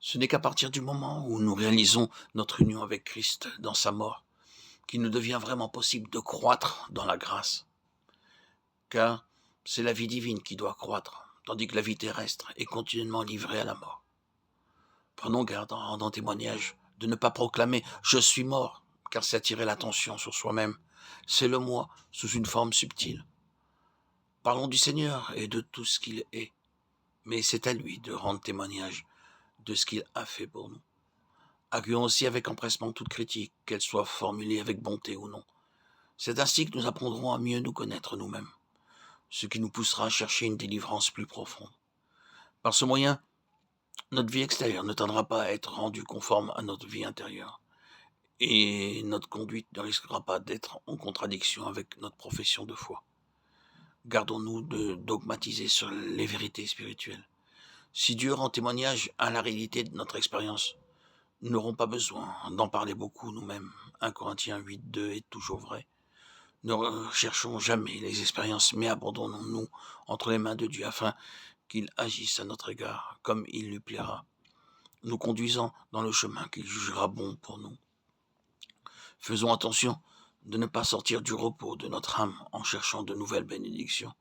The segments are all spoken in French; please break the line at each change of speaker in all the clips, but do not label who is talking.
Ce n'est qu'à partir du moment où nous réalisons notre union avec Christ dans sa mort, qu'il nous devient vraiment possible de croître dans la grâce. Car c'est la vie divine qui doit croître, tandis que la vie terrestre est continuellement livrée à la mort. Prenons garde en rendant témoignage de ne pas proclamer «je suis mort», car c'est attirer l'attention sur soi-même. C'est le moi sous une forme subtile. Parlons du Seigneur et de tout ce qu'il est, mais c'est à lui de rendre témoignage de ce qu'il a fait pour nous. Accueillons aussi avec empressement toute critique, qu'elle soit formulée avec bonté ou non. C'est ainsi que nous apprendrons à mieux nous connaître nous-mêmes, ce qui nous poussera à chercher une délivrance plus profonde. Par ce moyen, notre vie extérieure ne tardera pas à être rendue conforme à notre vie intérieure, et notre conduite ne risquera pas d'être en contradiction avec notre profession de foi. Gardons-nous de dogmatiser sur les vérités spirituelles. Si Dieu rend témoignage à la réalité de notre expérience, nous n'aurons pas besoin d'en parler beaucoup nous-mêmes. 1 Corinthiens 8:2 est toujours vrai. Ne recherchons jamais les expériences, mais abandonnons-nous entre les mains de Dieu afin qu'il agisse à notre égard comme il lui plaira, nous conduisant dans le chemin qu'il jugera bon pour nous. Faisons attention de ne pas sortir du repos de notre âme en cherchant de nouvelles bénédictions.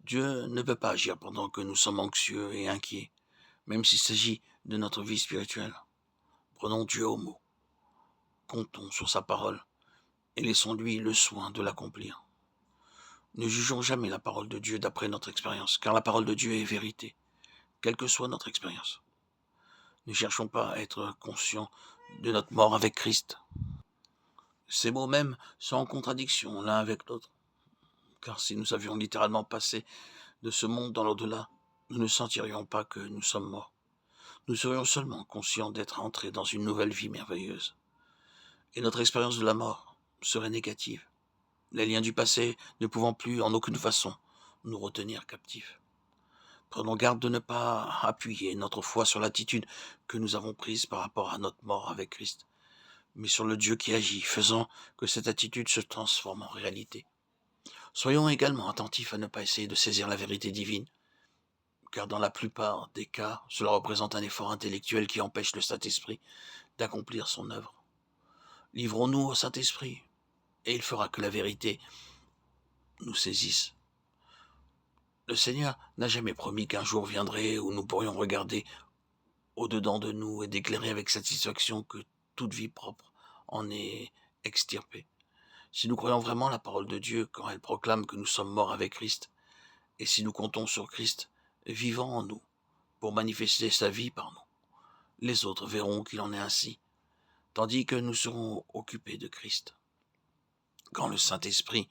Dieu ne peut pas agir pendant que nous sommes anxieux et inquiets, même s'il s'agit de notre vie spirituelle. Prenons Dieu au mot, comptons sur sa parole et laissons-lui le soin de l'accomplir. Ne jugeons jamais la parole de Dieu d'après notre expérience, car la parole de Dieu est vérité, quelle que soit notre expérience. Ne cherchons pas à être conscients de notre mort avec Christ. Ces mots mêmes sont en contradiction l'un avec l'autre, car si nous avions littéralement passé de ce monde dans l'au-delà, nous ne sentirions pas que nous sommes morts. Nous serions seulement conscients d'être entrés dans une nouvelle vie merveilleuse. Et notre expérience de la mort serait négative, les liens du passé ne pouvant plus en aucune façon nous retenir captifs. Prenons garde de ne pas appuyer notre foi sur l'attitude que nous avons prise par rapport à notre mort avec Christ, mais sur le Dieu qui agit, faisant que cette attitude se transforme en réalité. Soyons également attentifs à ne pas essayer de saisir la vérité divine, car dans la plupart des cas, cela représente un effort intellectuel qui empêche le Saint-Esprit d'accomplir son œuvre. Livrons-nous au Saint-Esprit, et il fera que la vérité nous saisisse. Le Seigneur n'a jamais promis qu'un jour viendrait où nous pourrions regarder au-dedans de nous et déclarer avec satisfaction que toute vie propre en est extirpée. Si nous croyons vraiment la parole de Dieu quand elle proclame que nous sommes morts avec Christ, et si nous comptons sur Christ vivant en nous pour manifester sa vie par nous, les autres verront qu'il en est ainsi, tandis que nous serons occupés de Christ. Quand le Saint-Esprit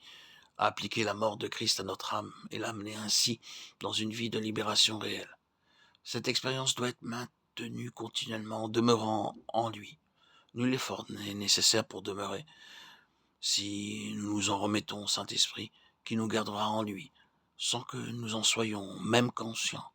a appliqué la mort de Christ à notre âme et l'a amené ainsi dans une vie de libération réelle, cette expérience doit être maintenue continuellement en demeurant en lui. Nul effort n'est nécessaire pour demeurer, si nous nous en remettons au Saint-Esprit, qui nous gardera en lui, sans que nous en soyons même conscients.